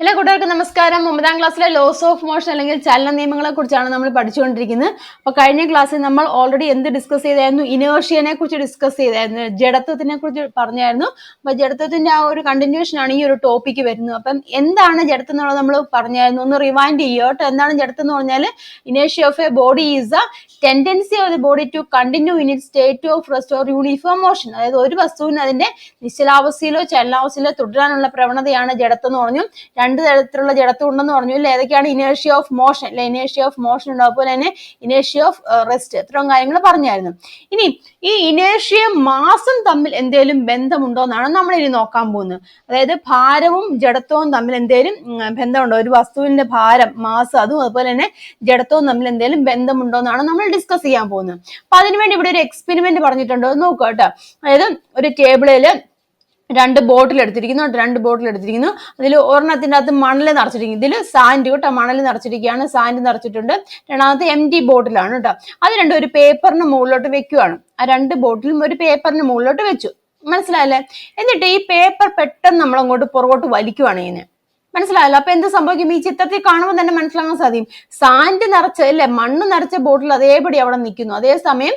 എല്ലാ കൂട്ടുകാർക്കും നമസ്കാരം. 9ാം ക്ലാസ്സിലെ ലോസ് ഓഫ് മോഷൻ അല്ലെങ്കിൽ ചലന നിയമങ്ങളെ കുറിച്ചാണ് നമ്മൾ പഠിച്ചുകൊണ്ടിരിക്കുന്നത്. അപ്പോൾ കഴിഞ്ഞ ക്ലാസ്സിൽ നമ്മൾ ഓൾറെഡി എന്ത് ഡിസ്കസ് ചെയ്തായിരുന്നു? ഇനേർഷ്യനെ കുറിച്ച് ഡിസ്കസ് ചെയ്തായിരുന്നു, ജഡത്വത്തിനെ കുറിച്ച് പറഞ്ഞായിരുന്നു. അപ്പോൾ ജഡത്വത്തിന്റെ ആ ഒരു കണ്ടിന്യൂഷൻ ആണ് ഈ ഒരു ടോപ്പിക്ക് വരുന്നത്. അപ്പം എന്താണ് ജഡത്വം എന്നുള്ളത് നമ്മൾ പറഞ്ഞായിരുന്നു. ഒന്ന് റിവൈൻഡ് ചെയ്യുക. എന്താണ് ജഡത്വം എന്ന് പറഞ്ഞാൽ inertia of a body is a tendency of the body to continue in it state of rest or uniform motion. അതായത് ഒരു വസ്തുവിന് അതിന്റെ നിശ്ചലാവസ്ഥയിലോ ചലനാവസ്ഥയിലോ തുടരാനുള്ള പ്രവണതയാണ് ജഡത്വം എന്ന് പറഞ്ഞു. രണ്ട് തരത്തിലുള്ള ജഡത്വം ഉണ്ടെന്ന് പറഞ്ഞു. ഇല്ല, ഏതൊക്കെയാണ്? ഇനേർഷ്യ ഓഫ് മോഷൻ, അല്ലെ ഇനേർഷ്യ ഓഫ് മോഷൻ ഉണ്ട്, അതുപോലെ തന്നെ ഇനേർഷ്യ ഓഫ് റെസ്റ്റ്. ഇത്രയും കാര്യങ്ങൾ പറഞ്ഞായിരുന്നു. ഇനി ഈ ഇനേർഷ്യയും മാസും തമ്മിൽ എന്തെങ്കിലും ബന്ധമുണ്ടോ എന്നാണ് നമ്മൾ ഇനി നോക്കാൻ പോകുന്നത്. അതായത് ഭാരവും ജഡത്വവും തമ്മിൽ എന്തെങ്കിലും ബന്ധമുണ്ടോ? ഒരു വസ്തുവിന്റെ ഭാരം, മാസ്, അതും അതുപോലെ തന്നെ ജഡത്വവും തമ്മിൽ എന്തെങ്കിലും ബന്ധമുണ്ടോ എന്നാണ് നമ്മൾ ഡിസ്കസ് ചെയ്യാൻ പോകുന്നത്. അപ്പൊ അതിനുവേണ്ടി ഇവിടെ ഒരു എക്സ്പെരിമെന്റ് പറഞ്ഞിട്ടുണ്ടോ നോക്കുക കേട്ടോ. അതായത് ഒരു ടേബിളില് രണ്ട് ബോട്ടിൽ എടുത്തിരിക്കുന്നു. അതിൽ ഒരെണ്ണത്തിന്റെ അകത്ത് മണൽ നിറച്ചിരിക്കുന്നു. ഇതിൽ സാൻഡ് കേട്ടോ, മണൽ നിറച്ചിരിക്കുകയാണ്, സാൻഡ് നിറച്ചിട്ടുണ്ട്. രണ്ടാമത്തെ എംറ്റി ബോട്ടിലാണ് കേട്ടോ. അത് രണ്ടും ഒരു പേപ്പറിന് മുകളിലോട്ട് വെക്കുകയാണ്. ആ രണ്ട് ബോട്ടിലും ഒരു പേപ്പറിന് മുകളിലോട്ട് വെച്ചു. മനസ്സിലായല്ലേ? എന്നിട്ട് ഈ പേപ്പർ പെട്ടെന്ന് നമ്മൾ അങ്ങോട്ട് പുറകോട്ട് വലിക്കുവാണ് ഇതിനെ. മനസ്സിലായല്ലോ? അപ്പൊ എന്ത് സംഭവിക്കും? ഈ ചിത്രത്തിൽ കാണുമ്പോൾ തന്നെ മനസ്സിലാക്കാൻ സാധിക്കും. സാൻഡ് നിറച്ച, അല്ലെ, മണ്ണ് നിറച്ച ബോട്ടിൽ അതേപടി അവിടെ നിൽക്കുന്നു. അതേസമയം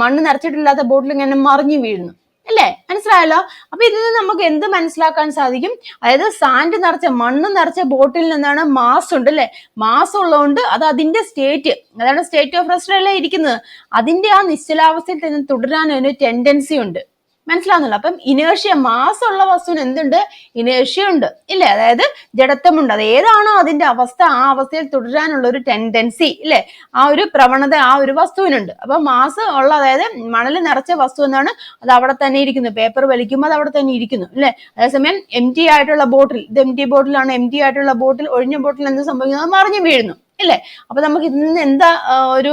മണ്ണ് നിറച്ചിട്ടില്ലാത്ത ബോട്ടിൽ ഇങ്ങനെ മറിഞ്ഞു വീഴുന്നു. അല്ലേ? മനസ്സിലായല്ലോ? അപ്പൊ ഇതിൽ നിന്ന് നമുക്ക് എന്ത് മനസ്സിലാക്കാൻ സാധിക്കും? അതായത് സാൻഡ് നിറച്ച, മണ്ണ് നിറച്ച ബോട്ടിൽ നിന്നാണ് മാസ് ഉണ്ട്, അല്ലെ? മാസ് ഉള്ളതുകൊണ്ട് അത് അതിന്റെ സ്റ്റേറ്റ്, അതാണ് സ്റ്റേറ്റ് ഓഫ് റെസ്റ്റ് അല്ലേ ഇരിക്കുന്നത്. അതിന്റെ ആ നിശ്ചലാവസ്ഥയിൽ തന്നെ തുടരാൻ ഒരു ടെൻഡൻസി ഉണ്ട്. മനസ്സിലാവുന്നല്ലോ? അപ്പം ഇനേർഷ്യ, മാസ് ഉള്ള വസ്തുവിന് എന്തുണ്ട്? ഇനേർഷ്യ ഉണ്ട്, ഇല്ലേ? അതായത് ജഡത്വമുണ്ട്. അത് ഏതാണോ അതിന്റെ അവസ്ഥ, ആ അവസ്ഥയിൽ തുടരാനുള്ള ഒരു ടെൻഡൻസി, ഇല്ലേ? ആ ഒരു പ്രവണത ആ ഒരു വസ്തുവിനുണ്ട്. അപ്പൊ മാസ് ഉള്ള, അതായത് മണൽ നിറച്ച വസ്തു എന്നാണ്, അത് അവിടെ തന്നെ ഇരിക്കുന്നു. പേപ്പർ വലിക്കുമ്പോൾ അത് അവിടെ തന്നെ ഇരിക്കുന്നു, അല്ലെ? അതേസമയം എംറ്റി ആയിട്ടുള്ള ബോട്ടിൽ, ഇത് എംറ്റി ബോട്ടിലാണ്. എംറ്റി ആയിട്ടുള്ള ബോട്ടിൽ, ഒഴിഞ്ഞ ബോട്ടിൽ എന്ത് സംഭവിക്കുന്നത്? മറിഞ്ഞു വീഴുന്നു, ഇല്ലേ? അപ്പൊ നമുക്ക് ഇതിൽ നിന്ന് എന്താ ഒരു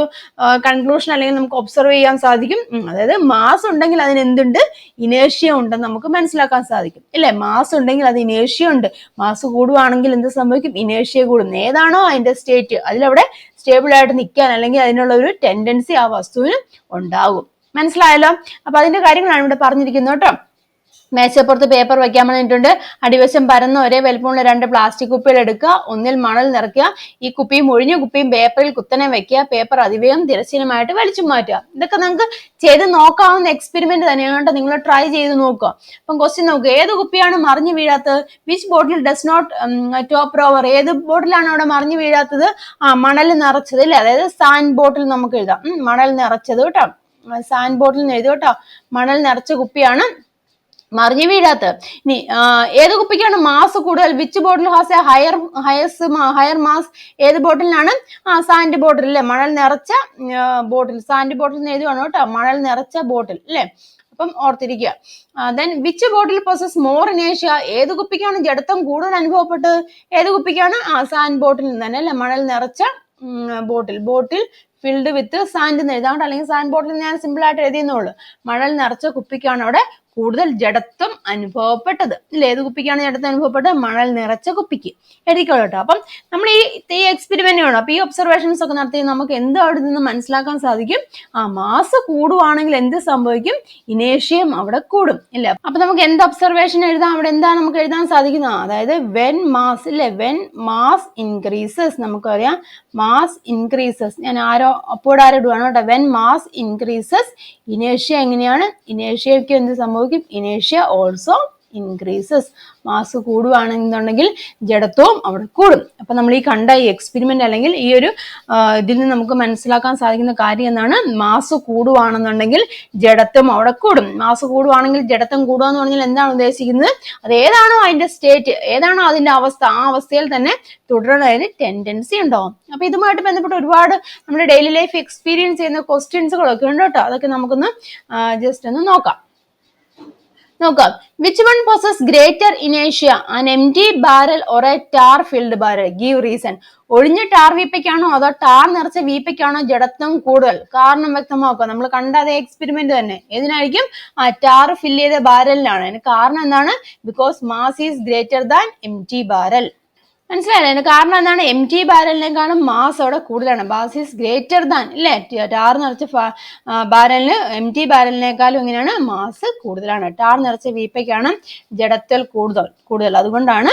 കൺക്ലൂഷൻ അല്ലെങ്കിൽ നമുക്ക് ഒബ്സർവ് ചെയ്യാൻ സാധിക്കും? അതായത് മാസ് ഉണ്ടെങ്കിൽ അതിന് എന്തുണ്ട്? ഇനേർഷ്യ ഉണ്ടെന്ന് നമുക്ക് മനസ്സിലാക്കാൻ സാധിക്കും, ഇല്ലേ? മാസ് ഉണ്ടെങ്കിൽ അത് ഇനേർഷ്യ ഉണ്ട്. മാസ് കൂടുവാണെങ്കിൽ എന്ത് സംഭവിക്കും? ഇനേർഷ്യ കൂടും. ഏതാണോ അതിന്റെ സ്റ്റേറ്റ്, അതിലവിടെ സ്റ്റേബിൾ ആയിട്ട് നിൽക്കാൻ അല്ലെങ്കിൽ അതിനുള്ള ഒരു ടെൻഡൻസി ആ വസ്തുവിന് ഉണ്ടാകും. മനസ്സിലായല്ലോ? അപ്പൊ അതിന്റെ കാര്യങ്ങളാണ് ഇവിടെ പറഞ്ഞിരിക്കുന്നത് കേട്ടോ. മേശപ്പുറത്ത് പേപ്പർ വെക്കാൻ വേണ്ടിയിട്ടുണ്ട്. അടിവശം പരന്ന ഒരേ വലിപ്പമുള്ള രണ്ട് പ്ലാസ്റ്റിക് കുപ്പികൾ എടുക്കുക. ഒന്നിൽ മണൽ നിറയ്ക്കുക. ഈ കുപ്പിയും ഒഴിഞ്ഞ കുപ്പിയും പേപ്പറിൽ കുത്തനെ വെക്കുക. പേപ്പർ അതിവേഗം തിരശ്ചീനമായിട്ട് വലിച്ചു മാറ്റുക. ഇതൊക്കെ നമുക്ക് ചെയ്ത് നോക്കാവുന്ന എക്സ്പെരിമെന്റ് തന്നെയാണ്. നിങ്ങൾ ട്രൈ ചെയ്ത് നോക്കുക. അപ്പം ക്വസ്റ്റ്യൻ നോക്കുക. ഏത് കുപ്പിയാണ് മറിഞ്ഞു വീഴാത്തത്? Which bottle does not top over? ഏത് ബോട്ടിലാണ് അവിടെ മറിഞ്ഞു വീഴാത്തത്? മണൽ നിറച്ചത്, അല്ലേ? അതായത് സാൻഡ് ബോട്ടിൽ നമുക്ക് എഴുതാം. മണൽ നിറച്ചത് കേട്ടോ, സാൻഡ് ബോട്ടിൽ നിന്ന് എഴുതും കേട്ടോ. മണൽ നിറച്ച കുപ്പിയാണ് മറിഞ്ഞു വീഴാത്തത്. ഇനി ഏത് കുപ്പിക്കാണ് മാസ് കൂടുതൽ? Which bottle has A higher mass? ഏത് ബോട്ടിലിനാണ്? സാൻഡ് ബോട്ടിൽ, അല്ലെ? മണൽ നിറച്ച ബോട്ടിൽ, സാൻഡ് ബോട്ടിൽ എഴുതുവാണ് കേട്ടോ. മണൽ നിറച്ച ബോട്ടിൽ, അല്ലെ? അപ്പം ഓർത്തിരിക്കുക. Then which bottle possess more inertia? ഏത് കുപ്പിക്കാണ് ജഡത്വം കൂടുതൽ അനുഭവപ്പെട്ടത്? ഏത് കുപ്പിക്കാണ്? സാൻഡ് ബോട്ടിൽ നിന്ന് തന്നെ, അല്ലെ? മണൽ നിറച്ച ബോട്ടിൽ ഫിൽഡ് വിത്ത് സാൻഡ് എന്ന് എഴുതാം, അല്ലെങ്കിൽ സാൻഡ് ബോട്ടിൽ ഞാൻ സിമ്പിൾ ആയിട്ട് എഴുതിയെന്നുള്ളൂ. മണൽ നിറച്ച കുപ്പിക്കാണ് അവിടെ കൂടുതൽ ജഡത്വം അനുഭവപ്പെട്ടത്, ഇല്ല? ഏത് കുപ്പിക്കാണ് ജഡത്വം അനുഭവപ്പെട്ടത്? മണൽ നിറച്ച കുപ്പിക്ക്. എഴുതിക്കോളൂ കേട്ടോ. അപ്പം നമ്മൾ ഈ എക്സ്പെരിമെന്റ് വേണം. അപ്പൊ ഈ ഒബ്സർവേഷൻസ് ഒക്കെ നടത്തി നമുക്ക് എന്ത് അവിടെ നിന്ന് മനസ്സിലാക്കാൻ സാധിക്കും? മാസ് കൂടുവാണെങ്കിൽ എന്ത് സംഭവിക്കും? ഇനേർഷ്യയും അവിടെ കൂടും, ഇല്ല? അപ്പൊ നമുക്ക് എന്ത് ഒബ്സർവേഷൻ എഴുതാം? അവിടെ എന്താ നമുക്ക് എഴുതാൻ സാധിക്കുന്നത്? അതായത് വെൻ മാസ്, ഇല്ലേ? വെൻ മാസ് ഇൻക്രീസസ്, നമുക്കറിയാം മാസ് ഇൻക്രീസസ്. ഞാൻ അപ്പോഴും ഇടുവാണ് കേട്ടോ. വെൻ മാസ് ഇൻക്രീസസ് ഇനേർഷ്യ എങ്ങനെയാണ്? ഇനേർഷ്യക്ക് എന്ത് സംഭവിക്കും? Inertia also increases. മാസ് കൂടുവാണെന്നുണ്ടെങ്കിൽ ജഡത്വവും അവിടെ കൂടും. അപ്പൊ നമ്മൾ ഈ കണ്ട ഈ എക്സ്പെരിമെന്റ് അല്ലെങ്കിൽ ഈ ഒരു ഇതിൽ നിന്ന് നമുക്ക് മനസ്സിലാക്കാൻ സാധിക്കുന്ന കാര്യം എന്താണ്? മാസ് കൂടുവാണെന്നുണ്ടെങ്കിൽ ജഡത്വം അവിടെ കൂടും. മാസ് കൂടുവാണെങ്കിൽ ജഡത്വം കൂടുക എന്ന് പറഞ്ഞാൽ എന്താണ് ഉദ്ദേശിക്കുന്നത്? അത് ഏതാണോ അതിന്റെ സ്റ്റേറ്റ്, ഏതാണോ അതിന്റെ അവസ്ഥ, ആ അവസ്ഥയിൽ തന്നെ തുടരുന്നതിന് ടെൻഡൻസി ഉണ്ടാവും. അപ്പൊ ഇതുമായിട്ട് ബന്ധപ്പെട്ട് ഒരുപാട് നമ്മുടെ ഡെയിലി ലൈഫ് എക്സ്പീരിയൻസ് ചെയ്യുന്ന ക്വസ്റ്റ്യൻസുകളൊക്കെ ഉണ്ട് കേട്ടോ. അതൊക്കെ നമുക്കൊന്ന് ജസ്റ്റ് ഒന്ന് നോക്കാം. Which one poses greater inertia? An എംറ്റി barrel or A tar filled barrel? Give reason. ഒഴിഞ്ഞ ടാർ വീപ്പയ്ക്കാണോ അതോ ടാർ നിറച്ച വീപ്പയ്ക്കാണോ ജഡത്വം കൂടുതൽ? കാരണം വ്യക്തമാക്കുക. നമ്മൾ കണ്ട അതേ എക്സ്പെരിമെന്റ് തന്നെ. ഏതിനായിരിക്കും? ടാർ ഫില്ല് ചെയ്ത ബാരലിനാണ്. അതിന് കാരണം എന്താണ്? Because mass is greater than എംറ്റി barrel. മനസ്സിലായില്ലേ? കാരണം എന്താണ്? എം ടി ബാരലിനേക്കാളും മാസ് അവിടെ കൂടുതലാണ്. മാസ് ഈസ് ഗ്രേറ്റർ ദാൻ, ഇല്ലേ? ടാർ നിറച്ച ബാരലിന് എം ടി ബാരലിനേക്കാളും എങ്ങനെയാണ്? മാസ് കൂടുതലാണ്. ടാർ നിറച്ച വീപ്പയ്ക്കാണ് ജഡത്വം കൂടുതൽ. അതുകൊണ്ടാണ്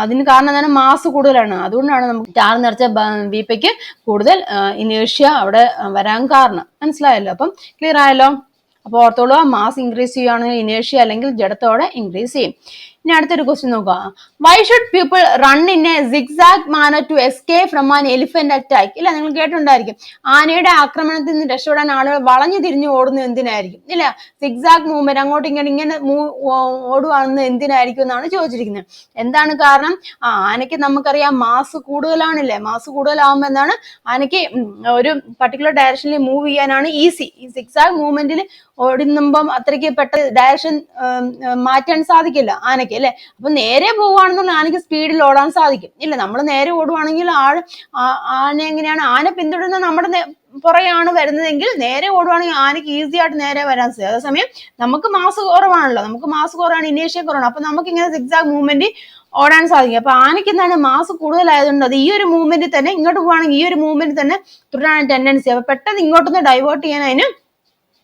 അതിന് കാരണം എന്താണ്? മാസ് കൂടുതലാണ്. അതുകൊണ്ടാണ് നമുക്ക് ടാർ നിറച്ച വീപ്പയ്ക്ക് കൂടുതൽ ഇനേഷ്യ അവിടെ വരാൻ കാരണം. മനസ്സിലായല്ലോ? അപ്പം ക്ലിയർ ആയല്ലോ? അപ്പോൾ ഓർത്തോളൂ, മാസ് ഇൻക്രീസ് ചെയ്യുകയാണെങ്കിൽ ഇനേഷ്യ അല്ലെങ്കിൽ ജഡത്തോടെ ഇൻക്രീസ് ചെയ്യും. ഇനി അടുത്തൊരു ക്വസ്റ്റ്യൻ നോക്കുക. Why should people run in a zigzag manner to escape from an elephant attack? ഇല്ല, നിങ്ങൾ കേട്ടിട്ടുണ്ടായിരിക്കും, ആനയുടെ ആക്രമണത്തിൽ നിന്ന് രക്ഷപ്പെടാൻ ആളുകൾ വളഞ്ഞു തിരിഞ്ഞു ഓടുന്നത് എന്തിനായിരിക്കും? ഇല്ല, സിഗ്സാഗ് മൂവ്മെന്റ്, അങ്ങോട്ടും ഇങ്ങനെ ഓടുവാണെന്ന് എന്തിനായിരിക്കും എന്നാണ് ചോദിച്ചിരിക്കുന്നത്. എന്താണ് കാരണം? ആനയ്ക്ക് നമുക്കറിയാം മാസ് കൂടുതലാണില്ലേ. മാസ് കൂടുതലാവുമ്പോൾ എന്താണ്? ആനയ്ക്ക് ഒരു പർട്ടിക്കുലർ ഡയറക്ഷനിൽ മൂവ് ചെയ്യാനാണ് ഈസി. ഈ സിഗ്സാഗ് മൂവ്മെന്റിൽ ഓടുമ്പം അത്രയ്ക്ക് പെട്ടെന്ന് ഡയറക്ഷൻ മാറ്റാൻ സാധിക്കില്ല ആനയ്ക്ക്, അല്ലെ? അപ്പൊ നേരെ പോവുകയാണെന്നുള്ള ആനയ്ക്ക് സ്പീഡിൽ ഓടാൻ സാധിക്കും. ഇല്ല, നമ്മൾ നേരെ ഓടുവാണെങ്കിൽ ആന എങ്ങനെയാണ്? ആന പിന്തുടരുന്ന നമ്മുടെ പുറകെയാണ് വരുന്നതെങ്കിൽ നേരെ ഓടുവാണെങ്കിൽ ആനയ്ക്ക് ഈസി ആയിട്ട് നേരെ വരാൻ സാധിക്കും. അതേസമയം നമുക്ക് മാസ് കുറവാണല്ലോ, നമുക്ക് മാസ് കുറവാണ്, ഇനേഷ്യ കുറവാണ്. അപ്പൊ നമുക്ക് ഇങ്ങനെ സിഗ്സാഗ് മൂവ്മെന്റ് ഓടാൻ സാധിക്കും. അപ്പൊ ആനയ്ക്ക് എന്താണ്? മാസ് കൂടുതലായതുകൊണ്ട് അത് ഈ ഒരു മൂവ്മെന്റ് തന്നെ, ഇങ്ങോട്ട് പോവാണെങ്കിൽ ഈ ഒരു മൂവ്മെന്റ് തന്നെ തുടരാൻ ടെൻഡൻസി. അപ്പൊ പെട്ടെന്ന് ഇങ്ങോട്ടൊന്ന് ഡൈവേർട്ട് ചെയ്യാൻ അതിന്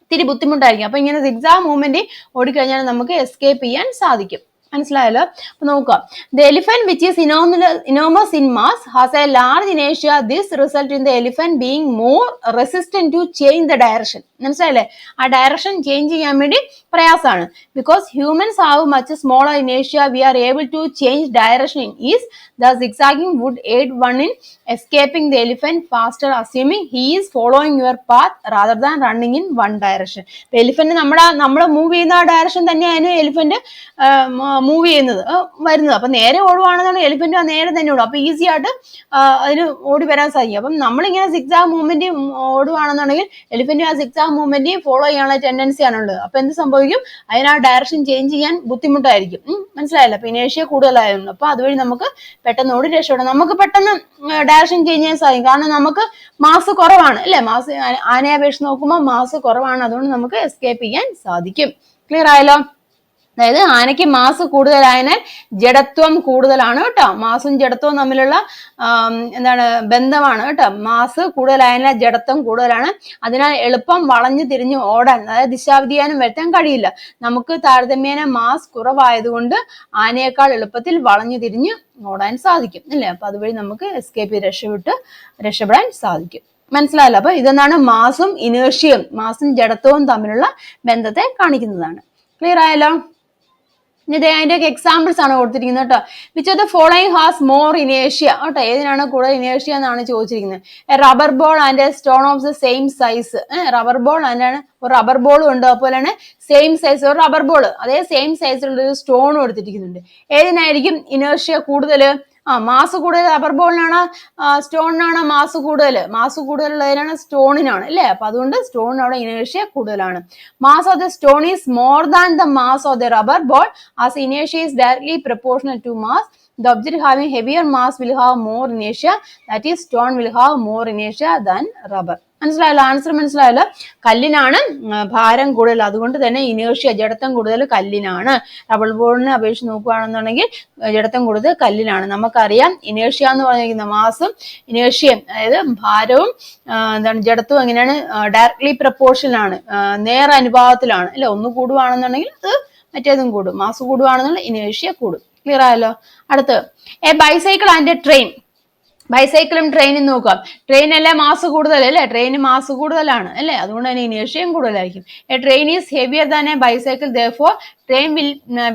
ഇത്തിരി ബുദ്ധിമുട്ടായിരിക്കും. അപ്പൊ ഇങ്ങനെ സിഗ്സാഗ് മൂവ്മെന്റ് ഓടിക്കഴിഞ്ഞാൽ നമുക്ക് എസ്കേപ്പ് ചെയ്യാൻ സാധിക്കും. മനസ്സിലായല്ലോ? അപ്പൊ നോക്കുക. The elephant which is enormous in mass has a large ഇനേഷ്യ. This result in the elephant being more resistant to change the direction. മനസ്സിലായില്ലേ? ആ ഡയറക്ഷൻ ചേഞ്ച് ചെയ്യാൻ വേണ്ടി പ്രയാസമാണ്. Because humans have much smaller ഇനേഷ്യ, we are able to change direction in ease. The zigzagging would aid one in escaping the elephant faster, assuming he is following your path rather than running in one direction. Elephant നമ്മൾ move ചെയ്യുന്ന ആ direction തന്നെയാണ് elephant move ചെയ്യുന്നത് വരുന്നത്. അപ്പൊ നേരെ ഓടുവാണെന്നുണ്ടെങ്കിൽ elephant ആ നേരെ തന്നെ ഓടും. അപ്പൊ ഈസി ആയിട്ട് അതിന് ഓടി വരാൻ സാധിക്കും. അപ്പം നമ്മളിങ്ങനെ സിഗ്സാഗ് മൂവ്മെന്റ് ഓടുവാണെന്നുണ്ടെങ്കിൽ എലിഫന്റ് ആ സിഗ്സാഗ് മൂവ്മെന്റ് ഫോളോ ചെയ്യാനുള്ള ടെൻഡൻസി ആണുള്ളത്. അപ്പൊ എന്ത് സംഭവിക്കും? അതിന് ആ ഡയറക്ഷൻ ചേഞ്ച് ചെയ്യാൻ ബുദ്ധിമുട്ടായിരിക്കും. മനസ്സിലായല്ലോ? അപ്പൊ ഇനേഷ്യ കൂടുതലായിരുന്നു. അപ്പൊ അതുവഴി നമുക്ക് പെട്ടെന്ന് ഓടി രക്ഷപ്പെടാം. നമുക്ക് പെട്ടെന്ന് ഡയറക്ഷൻ ചേഞ്ച് ചെയ്യാൻ സാധിക്കും. കാരണം നമുക്ക് മാസ് കുറവാണ്, അല്ലെ? മാസ് ആനയെ അപേക്ഷിച്ച് നോക്കുമ്പോൾ മാസ് കുറവാണ്. അതുകൊണ്ട് നമുക്ക് എസ്കേപ്പ് ചെയ്യാൻ സാധിക്കും. ക്ലിയർ ആയല്ലോ? അതായത് ആനയ്ക്ക് മാസ് കൂടുതലായതിനാൽ ജഡത്വം കൂടുതലാണ് കേട്ടോ. മാസും ജഡത്വവും തമ്മിലുള്ള എന്താണ് ബന്ധമാണ് കേട്ടോ. മാസ് കൂടുതലായതിനാൽ ജഡത്വം കൂടുതലാണ്. അതിനാൽ എളുപ്പം വളഞ്ഞു തിരിഞ്ഞ് ഓടാൻ, അതായത് ദിശാവ്യതിയാനം വരുത്താൻ കഴിയില്ല. നമുക്ക് താരതമ്യേന മാസ് കുറവായതുകൊണ്ട് ആനയേക്കാൾ എളുപ്പത്തിൽ വളഞ്ഞു തിരിഞ്ഞ് ഓടാൻ സാധിക്കും, അല്ലേ? അപ്പൊ അതുവഴി നമുക്ക് എസ്കേപ്പ് ചെയ്ത് രക്ഷപ്പെടാൻ സാധിക്കും. മനസ്സിലായല്ലോ? അപ്പൊ ഇതെന്താണ്? മാസും ഇനേർഷ്യയും, മാസും ജഡത്വവും തമ്മിലുള്ള ബന്ധത്തെ കാണിക്കുന്നതാണ്. ക്ലിയർ ആയല്ലോ? ഇനി അതിന്റെയൊക്കെ എക്സാമ്പിൾസ് ആണ് കൊടുത്തിരിക്കുന്നത് കേട്ടോ. Which of the following has more ഇനേഷ്യ കേട്ടോ. ഏതിനാണ് കൂടുതൽ ഇനേഷ്യ എന്നാണ് ചോദിച്ചിരിക്കുന്നത്. Rubber ball and stone of the same size. Rubber ball അതിനാണ്, ഒരു റബ്ബർ ബോളും ഉണ്ട്, അതുപോലെ തന്നെ സെയിം സൈസ് ഒരു റബ്ബർ ബോൾ, അതേ സെയിം സൈസിലുള്ള ഒരു സ്റ്റോണും എടുത്തിരിക്കുന്നുണ്ട്. ഏതിനായിരിക്കും ഇനേഷ്യ കൂടുതൽ? മാസ് കൂടുതൽ റബ്ബർ ബോളിനാണ്, സ്റ്റോണിനാണ് മാസ് കൂടുതൽ. മാസ് കൂടുതലുള്ളതിനാണ് സ്റ്റോണിനാണ്, അല്ലേ? അപ്പൊ അതുകൊണ്ട് സ്റ്റോണിന് അവിടെ ഇനേഷ്യ കൂടുതലാണ്. Mass of the stone is more than the mass of the rubber ball as inertia is directly proportional to mass. The object having heavier mass will have more inertia, that is stone will have more inertia than rubber. മനസ്സിലായല്ലോ? Answer മനസ്സിലായല്ലോ? കല്ലിനാണ് ഭാരം കൂടുതൽ, അതുകൊണ്ട് തന്നെ ഇനേഷ്യ ജഡത്വം കൂടുതൽ കല്ലിനാണ്. Rubber ബോളിനെ അപേക്ഷിച്ച് നോക്കുകയാണെന്നുണ്ടെങ്കിൽ ജഡത്വം കൂടുതൽ കല്ലിനാണ്. നമുക്കറിയാം ഇനേഷ്യ എന്ന് പറഞ്ഞിരിക്കുന്ന മാസും ഇനേഷ്യയും, അതായത് ഭാരവും എന്താണ് ജഡത്വം എങ്ങനെയാണ്? ഡയറക്ട്ലി പ്രപ്പോർഷണൽ ആണ്, നേർ അനുപാതത്തിലാണ്, അല്ലെ? ഒന്ന് കൂടുവാണെന്നുണ്ടെങ്കിൽ അത് മറ്റേതും കൂടും. മാസ് കൂടുവാണെന്നുള്ള ഇനേഷ്യ കൂടും. ക്ലിയർ ആയല്ലോ? അടുത്ത് a bicycle and a train. ബൈസൈക്കിളും ട്രെയിനും നോക്കാം. ട്രെയിൻ അല്ലേ മാസ് കൂടുതൽ, അല്ലേ? ട്രെയിന് മാസ് കൂടുതലാണ്, അല്ലേ? അതുകൊണ്ട് തന്നെ ഇനേഷ്യയും കൂടുതലായിരിക്കും. A train is heavier than A bicycle, therefore train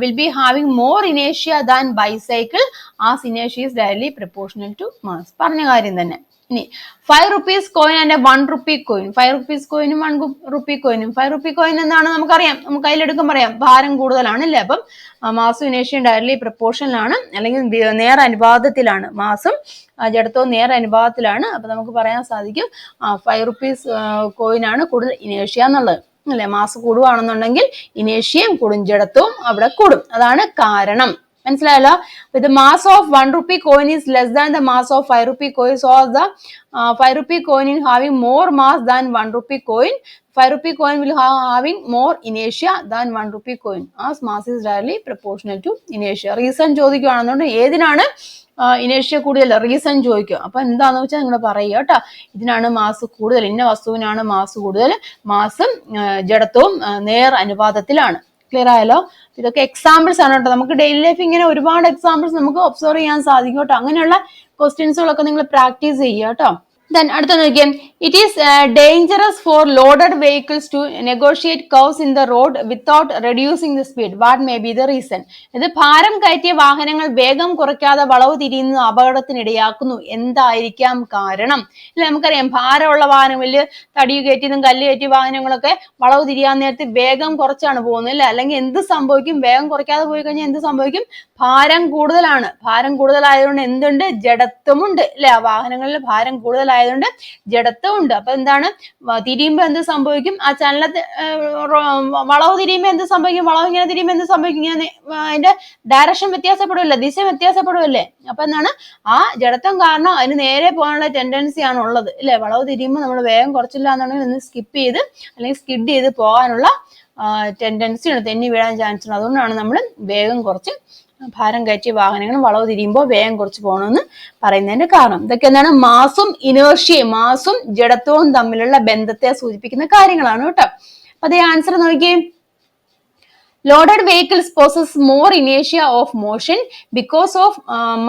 will be having more inertia than bicycle as inertia is directly proportional to mass. പറഞ്ഞ കാര്യം തന്നെ. ഇനി 5 rupees coin and a 1 rupee coin. 5 rupees coinum 1 rupee coinum. 5 rupee coin എന്താണ് നമുക്കറിയാം, നമുക്ക് കയ്യിലെടുക്കാൻ പറയാം, ഭാരം കൂടുതലാണ്, അല്ലേ? അപ്പം മാസും ഇനേഷ്യയും ഡയറക്ട്ലി പ്രപ്പോർഷണൽ ആണ്, അല്ലെങ്കിൽ നേർ അനുപാതത്തിലാണ്. മാസും ജഡത്വവും നേർ അനുപാതത്തിലാണ്. അപ്പൊ നമുക്ക് പറയാൻ സാധിക്കും 5 rupees കോയിനാണ് കൂടുതൽ ഇനേഷ്യ എന്നുള്ളത്, അല്ലെ? മാസ് കൂടുവാണെന്നുണ്ടെങ്കിൽ ഇനേഷ്യയും കൂടും, ജഡത്വവും അവിടെ കൂടും. അതാണ് കാരണം. മനസ്സിലായല്ലോ? the mass of 1 rupee coin is less than the mass of 5 rupee coin, so the 5 rupee coin is having more mass than 1 rupee coin. 5 rupee coin will having more inertia than 1 rupee coin as mass is directly proportional to inertia. Reason ചോദിക്കുകയാണെന്നുണ്ടെങ്കിൽ ഏതിനാണ് ഇനേഷ്യ കൂടുതൽ, reason ചോദിക്കും. അപ്പൊ എന്താന്ന് വെച്ചാൽ നിങ്ങൾ പറയുക കേട്ടോ, ഇതിനാണ് mass കൂടുതൽ, ഇന്ന വസ്തുവിനാണ് മാസ് കൂടുതൽ, മാസും ജഡത്വവും നേർ അനുപാതത്തിലാണ്. ക്ലിയർ ആയല്ലോ? ഇതൊക്കെ എക്സാമ്പിൾസ് ആണ് കേട്ടോ. നമുക്ക് ഡെയിലി ലൈഫ് ഇങ്ങനെ ഒരുപാട് എക്സാമ്പിൾസ് നമുക്ക് ഒബ്സർവ് ചെയ്യാൻ സാധിക്കും കേട്ടോ. അങ്ങനെയുള്ള ക്വസ്റ്റ്യൻസുകളൊക്കെ നിങ്ങൾ പ്രാക്ടീസ് ചെയ്യുക കേട്ടോ. Then അടുത്ത നോക്കിയേ, it is dangerous for loaded vehicles to negotiate curves in the road without reducing the speed. What may be the reason? ഇത് ഭാരം കയറ്റിയ വാഹനങ്ങൾ വേഗം കുറയ്ക്കാതെ വളവ് തിരിയുന്നത് അപകടത്തിനിടയാക്കുന്നു. എന്തായിരിക്കാം കാരണം? ഇല്ല, നമുക്കറിയാം ഭാരമുള്ള വാഹനം, വലിയ തടി കയറ്റിയതും കല്ല് കയറ്റിയ വാഹനങ്ങളൊക്കെ വളവ് തിരിയാൻ നേരത്ത് വേഗം കുറച്ചാണ് പോകുന്നത്, അല്ലെ? അല്ലെങ്കിൽ എന്ത് സംഭവിക്കും? വേഗം കുറയ്ക്കാതെ പോയി കഴിഞ്ഞാൽ എന്ത് സംഭവിക്കും? ഭാരം കൂടുതലാണ്. ഭാരം കൂടുതലായതുകൊണ്ട് എന്തുണ്ട്? ജഡത്വമുണ്ട്, അല്ലെ? ആ വാഹനങ്ങളിൽ ഭാരം കൂടുതലായതുകൊണ്ട് ജഡത്വമുണ്ട്. അപ്പൊ എന്താണ്? തിരിയുമ്പോ എന്ത് സംഭവിക്കും? ആ ചലനത്തെ വളവ് തിരിയുമ്പോ എന്ത് സംഭവിക്കും? വളവ് ഇങ്ങനെ തിരിയുമ്പോ എന്ത് സംഭവിക്കും? ഇങ്ങനെ അതിന്റെ ഡയറക്ഷൻ വ്യത്യാസപ്പെടുമല്ലേ, ദിശ വ്യത്യാസപ്പെടുമല്ലേ? അപ്പൊ എന്താണ്? ആ ജഡത്വം കാരണം അതിന് നേരെ പോകാനുള്ള ടെൻഡൻസി ആണ് ഉള്ളത്, അല്ലെ? വളവ് തിരിയുമ്പോൾ നമ്മൾ വേഗം കുറച്ചില്ല എന്നുണ്ടെങ്കിൽ ഒന്ന് സ്കിപ്പ് ചെയ്ത് അല്ലെങ്കിൽ സ്കിഡ് ചെയ്ത് പോകാനുള്ള ടെൻഡൻസി ഉണ്ട്, തെന്നി വീഴാൻ ചാൻസ് ഉണ്ട്. അതുകൊണ്ടാണ് നമ്മൾ വേഗം കുറച്ച് ഭാരം കയറ്റിയ വാഹനങ്ങൾ വളവ് തിരിയുമ്പോൾ വേഗം കുറച്ച് പോകണമെന്ന് പറയുന്നതിന്റെ കാരണം. ഇതൊക്കെ എന്താണ്? മാസും ഇനേർഷ്യയും, മാസും ജഡത്വവും തമ്മിലുള്ള ബന്ധത്തെ സൂചിപ്പിക്കുന്ന കാര്യങ്ങളാണ് കേട്ടോ. അപ്പൊ അതേ ആൻസർ നോക്കിയേ. Loaded vehicles possess more inertia of motion because of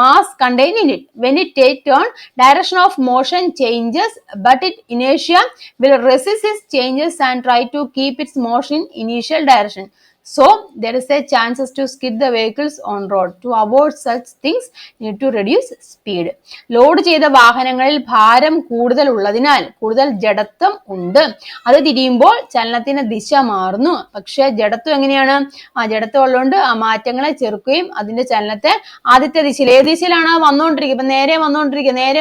mass contained in it. When it takes turn, direction of motion changes, but its inertia will resist its changes and try to keep its motion in initial direction. So there is a chances to skid the vehicles on road. To avoid such things, need to reduce speed. Load ചെയ്ത വാഹനങ്ങളിൽ ഭാരം കൂടുതൽ ഉള്ളതിനാൽ കൂടുതൽ ജഡത്വം ഉണ്ട്. അത് തിരിയുമ്പോൾ ചലനത്തിന് ദിശ മാറുന്നു. പക്ഷെ ജഡത്വം എങ്ങനെയാണ്? ജഡത്വം ഉള്ളതുകൊണ്ട് ആ മാറ്റങ്ങളെ ചെറുക്കുകയും അതിന്റെ ചലനത്തെ ആദ്യത്തെ ദിശയിൽ, ഏത് ദിശയിലാണ് വന്നുകൊണ്ടിരിക്കുക? ഇപ്പൊ നേരെ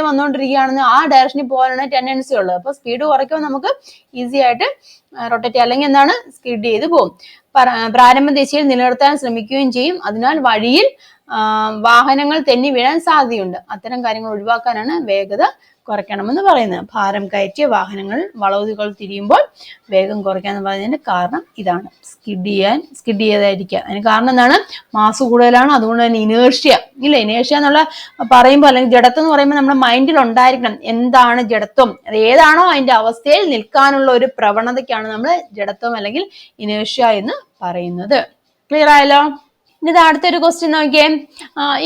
വന്നുകൊണ്ടിരിക്കുകയാണെന്ന് ആ ഡയറക്ഷനിൽ പോകാനാണ് ടെൻഡൻസി ഉള്ളത്. അപ്പൊ സ്പീഡ് കുറയ്ക്കുമ്പോൾ നമുക്ക് ഈസി ആയിട്ട് റൊട്ടേറ്റ് ചെയ്യാം, അല്ലെങ്കിൽ എന്താണ്? സ്കിഡ് ചെയ്ത് പോകും. പ്രാരംഭ ദിശയിൽ നിലനിർത്താൻ ശ്രമിക്കുകയും ചെയ്യും. അതിനാൽ വഴിയിൽ വാഹനങ്ങൾ തെന്നി വീഴാൻ സാധ്യതയുണ്ട്. അത്തരം കാര്യങ്ങൾ ഒഴിവാക്കാനാണ് വേഗത കുറയ്ക്കണമെന്ന് പറയുന്നത്. ഭാരം കയറ്റിയ വാഹനങ്ങൾ വളവുകൾ തിരിയുമ്പോൾ വേഗം കുറയ്ക്കാന്ന് പറയുന്നതിന്റെ കാരണം ഇതാണ്. സ്കിഡ് ചെയ്യാതായിരിക്കുക. അതിന് കാരണം എന്താണ്? മാസ് കൂടുതലാണ്. അതുകൊണ്ട് തന്നെ ഇനേർഷ്യ, ഇല്ല, ഇനേർഷ്യ എന്നുള്ള പറയുമ്പോൾ അല്ലെങ്കിൽ ജഡത്വം എന്ന് പറയുമ്പോൾ നമ്മുടെ മൈൻഡിൽ ഉണ്ടായിരിക്കണം എന്താണ് ജഡത്വം. അത് ഏതാണോ അതിന്റെ അവസ്ഥയിൽ നിൽക്കാനുള്ള ഒരു പ്രവണതയ്ക്കാണ് നമ്മൾ ജഡത്വം അല്ലെങ്കിൽ ഇനേർഷ്യ എന്ന് പറയുന്നത്. ക്ലിയർ ആയല്ലോ? ഇത് അടുത്തൊരു ക്വസ്റ്റ്യൻ നോക്കിയേ.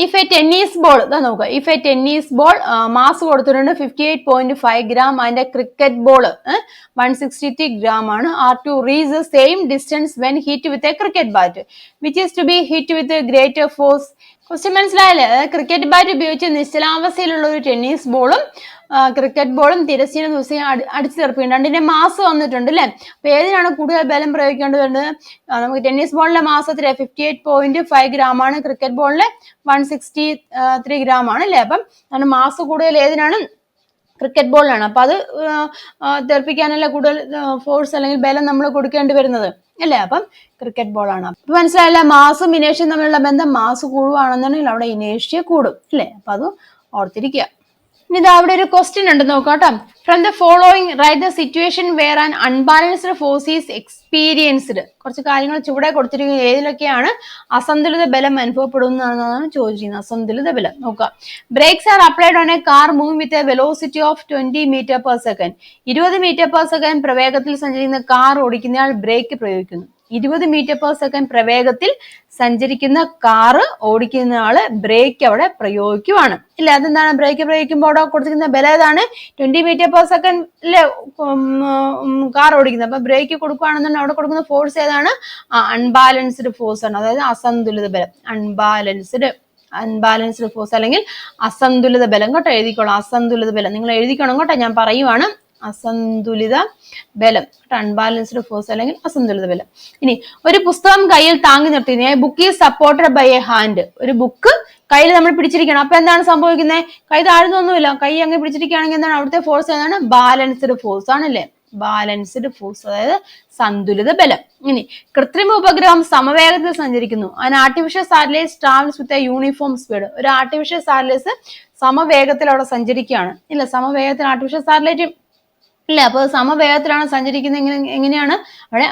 ഇഫ് എ ടെന്നീസ് ബോൾ, ഇതാ നോക്കുക, if a tennis ball mass കൊടുത്തിട്ടുണ്ട് 58.5 ഗ്രാം, അതിന്റെ ക്രിക്കറ്റ് ബോൾ 163 ഗ്രാം ആണ്. Are to reach the same distance when hit with a cricket bat, which is to be hit with greater force. Question മനസ്സിലായല്ലേ? Cricket bat ഉപയോഗിച്ച് നിശ്ചലാവസ്ഥയിലുള്ള ഒരു tennis ബോളും cricket ബോളും തിരശ്ചീന ദിവസം അടിച്ചു തെറിപ്പിക്കുന്നുണ്ട്. രണ്ടിന്റെ മാസ് വന്നിട്ടുണ്ട്, അല്ലെ? അപ്പൊ ഏതിനാണ് കൂടുതൽ ബലം പ്രയോഗിക്കേണ്ടി വരുന്നത്? നമുക്ക് ടെന്നീസ് ബോളിന്റെ മാസ് 58.5 ഗ്രാം ആണ്, ക്രിക്കറ്റ് ബോളിലെ 163 ഗ്രാം ആണ്, അല്ലെ? അപ്പം മാസ് കൂടുതൽ ഏതിനാണ്? ക്രിക്കറ്റ് ബോളിലാണ്. അപ്പൊ അത് തെറിപ്പിക്കാനല്ല കൂടുതൽ ഫോഴ്സ് അല്ലെങ്കിൽ ബലം നമ്മൾ കൊടുക്കേണ്ടി വരുന്നത്, അല്ലേ? അപ്പം ക്രിക്കറ്റ് ബോളാണ്. അപ്പൊ മനസ്സിലായില്ല? മാസും ഇനേഷ്യയും തമ്മിലുള്ള ബന്ധം. മാസ് കൂടുകയാണെന്നുണ്ടെങ്കിൽ അവിടെ ഇനേഷ്യ കൂടും, അല്ലേ? അപ്പൊ അത് ഓർത്തിരിക്കുക. ഇനി ഇത് അവിടെ ഒരു ക്വസ്റ്റ്യൻ ഉണ്ട്, നോക്കാട്ടോ. From the following write the situation where an unbalanced force is experienced. കുറച്ച് കാര്യങ്ങൾ ചുവടെ കൊടുത്തിരിക്കുന്നത്. ഏതിലൊക്കെയാണ് അസന്തുലിത ബലം അനുഭവപ്പെടുന്നതെന്നാണ് ചോദിച്ചിരിക്കുന്നത്. അസന്തുലിത ബലം നോക്കുക. Brakes are applied on a car moving with a velocity of 20 metre per second. 20 metre per second പ്രവേഗത്തിൽ സഞ്ചരിക്കുന്ന കാർ ഓടിക്കുന്നയാൾ ബ്രേക്ക് പ്രയോഗിക്കുന്നു. 20 മീറ്റർ പെർ സെക്കൻഡ് പ്രവേഗത്തിൽ സഞ്ചരിക്കുന്ന കാറ് ഓടിക്കുന്ന ആള് ബ്രേക്ക് അവിടെ പ്രയോഗിക്കുവാണ്, ഇല്ല? അതെന്താണ്? ബ്രേക്ക് പ്രയോഗിക്കുമ്പോൾ അവിടെ കൊടുത്തിരിക്കുന്ന ബലം ഏതാണ്? 20 മീറ്റർ പെർ സെക്കൻഡിലെ കാർ ഓടിക്കുന്നത്. അപ്പൊ ബ്രേക്ക് കൊടുക്കുകയാണെന്നുണ്ടെങ്കിൽ അവിടെ കൊടുക്കുന്ന ഫോഴ്സ് ഏതാണ്? അൺബാലൻസ്ഡ് ഫോഴ്സ് ആണ്, അതായത് അസന്തുലിത ബലം. അൺബാലൻസ്ഡ് ഫോഴ്സ് അല്ലെങ്കിൽ അസന്തുലിത ബലം കേട്ടോ. എഴുതിക്കോളാം, അസന്തുലിത ബലം. നിങ്ങൾ എഴുതിക്കണം കേട്ടോ, ഞാൻ പറയുവാണ്. അസന്തുലിത ബലം, അൺബാലൻസ്ഡ് ഫോഴ്സ് അല്ലെങ്കിൽ അസന്തുലിത ബലം. ഇനി ഒരു പുസ്തകം കയ്യിൽ താങ്ങി നിർത്തി. Book is supported by a hand. ഒരു ബുക്ക് കയ്യിൽ നമ്മൾ പിടിച്ചിരിക്കണം. അപ്പൊ എന്താണ് സംഭവിക്കുന്നത്? കൈ താഴ്ന്നൊന്നുമില്ല, കൈ അങ്ങ് പിടിച്ചിരിക്കുകയാണെങ്കിൽ എന്താണ് അവിടുത്തെ ഫോഴ്സ്? ഏതാണ്? ബാലൻസ്ഡ് ഫോഴ്സ് ആണല്ലേ? ബാലൻസ്ഡ് ഫോഴ്സ്, അതായത് സന്തുലിത ബലം. ഇനി കൃത്രിമ ഉപഗ്രഹം സമവേഗത്തിൽ സഞ്ചരിക്കുന്നു. an artificial satellite travels with a uniform speed. ഒരു ആർട്ടിഫിഷ്യൽ സാറ്റലൈറ്റ് സമവേഗത്തിൽ അവിടെ സഞ്ചരിക്കുകയാണ്, ഇല്ല? സമവേഗത്തിൽ ആർട്ടിഫിഷ്യൽ സാറ്റലൈറ്റ് അല്ലേ? അപ്പൊ സമവേഗത്തിലാണ് സഞ്ചരിക്കുന്നത്. എങ്ങനെയാണ് അവിടെ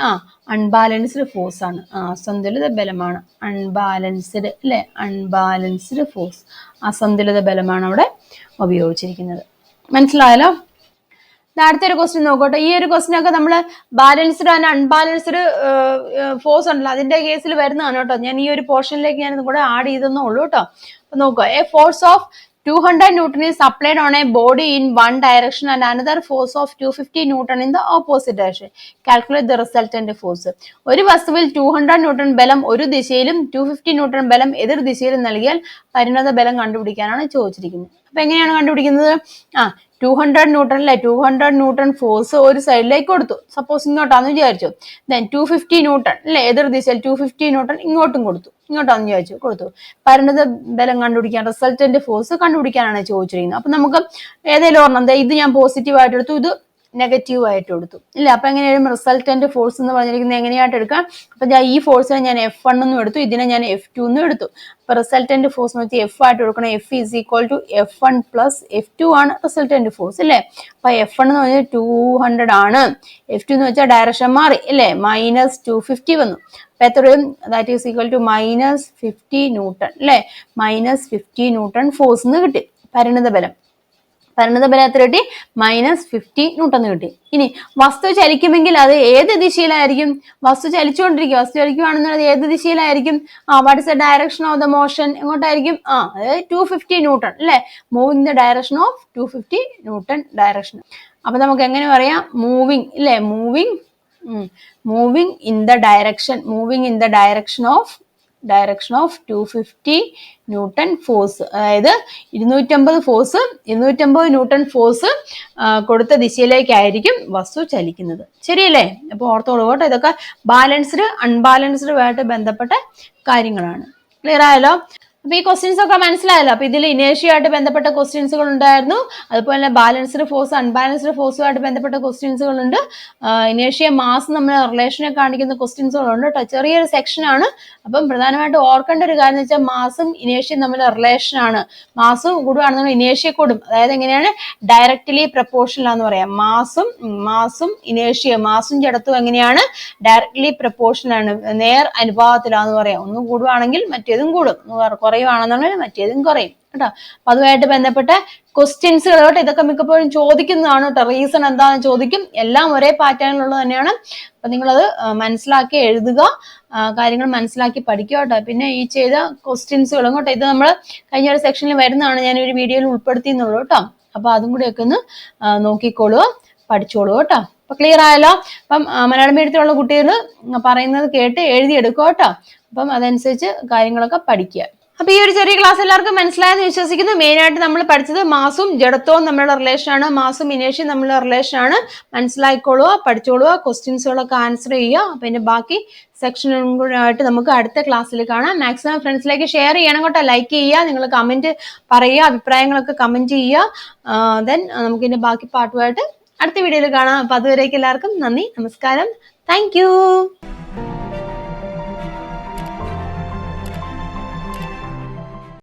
അൺബാലൻസ്ഡ് ഫോഴ്സ് ആണ്, അസന്തുലിത ബലമാണ്. അൺബാലൻസ്ഡ് അല്ലെ, അൺബാലൻസ്ഡ് ഫോഴ്സ്, അസന്തുലിത ബലമാണ് അവിടെ ഉപയോഗിച്ചിരിക്കുന്നത്. മനസ്സിലായല്ലോ? അടുത്തൊരു ക്വസ്റ്റ്യൻ നോക്കട്ടെ. ഈ ഒരു ക്വസ്റ്റ്യൻ ഒക്കെ നമ്മൾ ബാലൻസ്ഡ് ആൻഡ് അൺബാലൻസ്ഡ് ഫോഴ്സ് ഉണ്ടല്ലോ അതിന്റെ കേസിൽ വരുന്നതാണ് കേട്ടോ. ഞാൻ ഈ ഒരു പോർഷനിലേക്ക് ഞാൻ കൂടെ ആഡ് ചെയ്തെന്നേ ഉള്ളൂ കേട്ടോ. അപ്പൊ നോക്കുക, A force of 200 Newton is applied on a body in one direction and another force of 250 Newton in the opposite direction. Calculate the resultant force. ഒരു വസ്തുവിൽ 200 Newton ബലം ഒരു ദിശയിലും 250 Newton ബലം എതിർ ദിശയിലും നൽകിയാൽ പരിണത ബലം കണ്ടുപിടിക്കാനാണ് ചോദിച്ചിരിക്കുന്നത്. അപ്പൊ എങ്ങനെയാണ് കണ്ടുപിടിക്കുന്നത്? 200 Newton അല്ലെ, 200 Newton ഫോഴ്സ് ഒരു സൈഡിലേക്ക് കൊടുത്തു, സപ്പോസ് ഇങ്ങോട്ടാന്ന് വിചാരിച്ചു. ദെൻ 250 Newton അല്ലെ, എതിർ ദിശയിൽ 250 Newton ഇങ്ങോട്ടും കൊടുത്തു, ഇങ്ങോട്ടാന്ന് വിചാരിച്ചു, കൊടുത്തു. പരിണത ബലം കണ്ടുപിടിക്കാൻ, റിസൾട്ടന്റ് ഫോഴ്സ് കണ്ടുപിടിക്കാനാണ് ചോദിച്ചിരിക്കുന്നത്. അപ്പൊ നമുക്ക് ഏതെങ്കിലും ഓർണം, ഇത് ഞാൻ പോസിറ്റീവ് ആയിട്ട് എടുത്തു, ഇത് നെഗറ്റീവ് ആയിട്ട് എടുത്തു, ഇല്ല. അപ്പൊ എങ്ങനെയാലും റിസൾട്ടന്റ് ഫോഴ്സ് എന്ന് പറഞ്ഞിരിക്കുന്നത് എങ്ങനെയായിട്ട് എടുക്കാം? അപ്പൊ ഈ ഫോഴ്സിനെ ഞാൻ F1 എന്നും എടുത്തു, ഇതിനെ ഞാൻ F2 എന്നും എടുത്തു. അപ്പൊ റിസൾട്ടന്റ് ഫോഴ്സ് എന്ന് വെച്ചാൽ F ആയിട്ട് എടുക്കണം. F is equal to F1 plus F2 ആണ് റിസൾട്ടന്റ് ഫോഴ്സ്, അല്ലേ? അപ്പൊ F1 എന്ന് പറഞ്ഞാൽ 200 ആണ്, F2 എന്ന് വെച്ചാൽ ഡയറക്ഷൻ മാറി, അല്ലേ? -250 വന്നു. അപ്പൊ എത്രയും that is equal to -50 newton, അല്ലെ? -50 ന്യൂട്ടൺ ഫോഴ്സ് എന്ന് കിട്ടി. പരിണത ബലം എത്ര കിട്ടി? -50 ന്യൂട്ടൺ കിട്ടി. ഇനി വസ്തു ചലിക്കുമെങ്കിൽ അത് ഏത് ദിശയിലായിരിക്കും? വസ്തു ചലിച്ചുകൊണ്ടിരിക്കുക, ഏത് ദിശയിലായിരിക്കും? What is the direction of the motion? എങ്ങോട്ടായിരിക്കും? അതായത് 250 ന്യൂട്ടൺ, അല്ലെ? Move in the direction of 250 newton direction. അപ്പൊ നമുക്ക് എങ്ങനെ പറയാം? മൂവിങ്, അല്ലെ? Moving in the direction of 250 newton force. അതായത് 250 ന്യൂട്ടൺ ഫോഴ്സ് കൊടുത്ത ദിശയിലേക്കായിരിക്കും വസ്തു ചലിക്കുന്നത്. ശരിയല്ലേ? അപ്പൊ ഓർത്തോളൂ കേട്ടോ, ഇതൊക്കെ ബാലൻസ്ഡ് അൺബാലൻസ്ഡ് ആയിട്ട് ബന്ധപ്പെട്ട കാര്യങ്ങളാണ്. ക്ലിയർ ആയല്ലോ? അപ്പൊ ഈ ക്വസ്റ്റ്യൻസ് ഒക്കെ മനസ്സിലായല്ലോ. അപ്പൊ ഇതിൽ ഇനേർഷ്യയായിട്ട് ബന്ധപ്പെട്ട ക്വസ്റ്റ്യൻസുകൾ ഉണ്ടായിരുന്നു, അതുപോലെ തന്നെ ബാലൻസ്ഡ് ഫോഴ്സ് അൺബാലൻസ്ഡ് ഫോഴ്സുമായിട്ട് ബന്ധപ്പെട്ട ക്വസ്റ്റ്യൻസുകളുണ്ട്. ഇനേർഷ്യ മാസ് നമ്മൾ റിലേഷനെ കാണിക്കുന്ന ക്വസ്റ്റ്യൻസുകളുണ്ട് കേട്ടോ. ചെറിയൊരു സെക്ഷൻ ആണ്. അപ്പം പ്രധാനമായിട്ട് ഓർക്കേണ്ട ഒരു കാര്യം എന്ന് വെച്ചാൽ മാസും ഇനേർഷ്യയും തമ്മിൽ റിലേഷൻ ആണ്. മാസ് കൂടുകയാണെന്നുണ്ടെങ്കിൽ ഇനേർഷ്യ കൂടും. അതായത് എങ്ങനെയാണ്? ഡയറക്റ്റ്ലി പ്രപ്പോർഷണൽ ആണെന്ന് പറയാം. മാസും ഇനേർഷ്യ, മാസും ജഡത്വം എങ്ങനെയാണ്? ഡയറക്റ്റ്ലി പ്രപ്പോർഷണൽ ആണ്, നേർ അനുപാതത്തിലാന്ന് പറയാം. ഒന്ന് കൂടുവാണെങ്കിൽ മറ്റേതും കൂടും, കുറയുവാണെന്നുണ്ടെങ്കിൽ മറ്റേതും കുറയും കേട്ടോ. അപ്പൊ അതുമായിട്ട് ബന്ധപ്പെട്ട ക്വസ്റ്റ്യൻസുകൾ കേട്ടോ. ഇതൊക്കെ മിക്കപ്പോഴും ചോദിക്കുന്നതാണ് കേട്ടോ. റീസൺ എന്താണെന്ന് ചോദിക്കും. എല്ലാം ഒരേ പാറ്റേണിലുള്ളത് തന്നെയാണ്. അപ്പൊ നിങ്ങളത് മനസ്സിലാക്കി എഴുതുക, കാര്യങ്ങൾ മനസ്സിലാക്കി പഠിക്കുക കേട്ടോ. പിന്നെ ഈ ചെയ്ത ക്വസ്റ്റ്യൻസുകളും കേട്ടോ, ഇത് നമ്മൾ കഴിഞ്ഞ ഒരു സെക്ഷനിൽ വരുന്നതാണ്, ഞാൻ ഒരു വീഡിയോയിൽ ഉൾപ്പെടുത്തിയെന്നുള്ളൂ കേട്ടോ. അപ്പൊ അതും കൂടി ഒക്കെ ഒന്ന് നോക്കിക്കോളൂ, പഠിച്ചോളൂ കേട്ടോ. അപ്പൊ ക്ലിയർ ആയല്ലോ? അപ്പം മലയാളം മീഡിയത്തിലുള്ള കുട്ടികൾ പറയുന്നത് കേട്ട് എഴുതിയെടുക്കുക കേട്ടോ. അപ്പം അതനുസരിച്ച് കാര്യങ്ങളൊക്കെ പഠിക്കുക. അപ്പൊ ഈ ഒരു ചെറിയ ക്ലാസ് എല്ലാവർക്കും മനസ്സിലായെന്ന് വിശ്വസിക്കുന്നു. മെയിൻ ആയിട്ട് നമ്മൾ പഠിച്ചത് മാസും ജഡത്വവും തമ്മിലുള്ള റിലേഷൻ ആണ്, മാസും ഇനേർഷ്യയും തമ്മിലുള്ള റിലേഷൻ ആണ്. മനസ്സിലാക്കിക്കൊള്ളുക, പഠിച്ചോളുക, ക്വസ്റ്റ്യൻസുകളൊക്കെ ആൻസർ ചെയ്യുക. പിന്നെ ബാക്കി സെക്ഷനും കൂടെ ആയിട്ട് നമുക്ക് അടുത്ത ക്ലാസ്സിൽ കാണാം. മാക്സിമം ഫ്രണ്ട്സിലേക്ക് ഷെയർ ചെയ്യണം കേട്ടോ. ലൈക്ക് ചെയ്യുക, നിങ്ങൾ കമന്റ് പറയുക, അഭിപ്രായങ്ങളൊക്കെ കമന്റ് ചെയ്യുക. ദെൻ നമുക്കിന്റെ ബാക്കി പാട്ടുമായിട്ട് അടുത്ത വീഡിയോയിൽ കാണാം. അപ്പൊ അതുവരേക്കും എല്ലാവർക്കും നന്ദി, നമസ്കാരം, താങ്ക് യു.